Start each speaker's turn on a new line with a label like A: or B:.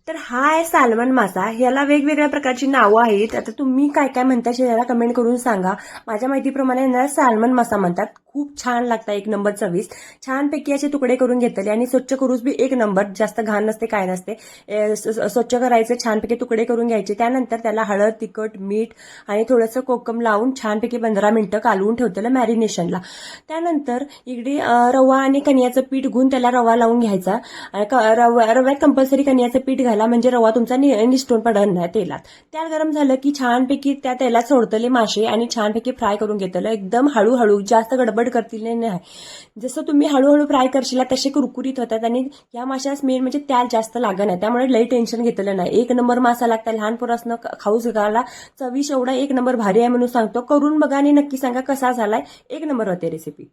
A: तर हा आहे सालमन मासा. ह्याला वेगवेगळ्या प्रकारची नावं आहेत. आता तुम्ही काय काय म्हणता याला कमेंट करून सांगा. माझ्या माहितीप्रमाणे यांना सालमन मासा म्हणतात. खूप छान लागतं, एक नंबर चवीस. छानपैकी असे तुकडे करून घेतले आणि स्वच्छ करूच बी एक नंबर. जास्त घाण नसते, काय नसते. स्वच्छ करायचे, छानपैकी तुकडे करून घ्यायचे. त्यानंतर त्याला हळद, तिखट, मीठ आणि थोडंसं कोकम लावून छानपैकी 15 मिनिटं कालवून ठेवतेलं मॅरिनेशनला. त्यानंतर इकडे रवा आणि कणियाचं पीठ घेऊन त्याला रवा लावून घ्यायचा. रव्यात कंपल्सरी कणियाचं पीठ घाला, म्हणजे रवा तुमचा निसटून पडणार नाही तेलात. त्यात गरम झालं की छानपैकी त्या तेलात सोडतले मासे आणि छानपैकी फ्राय करून घेतलं. एकदम हळूहळू, जास्त गडबड करतील नाही. जसं तुम्ही हळूहळू फ्राय करशील तसे कुरकुरीत होतात आणि या माशास मेन म्हणजे त्यात जास्त लागत नाही. त्यामुळे लई टेन्शन घेतलं नाही. एक नंबर मासा लागता, लहान पोरासनं खाऊ घाला. चविश एवढा एक नंबर भारी आहे म्हणून सांगतो. करून बघा आणि नक्की सांगा कसा झालाय. एक नंबर होते रेसिपी.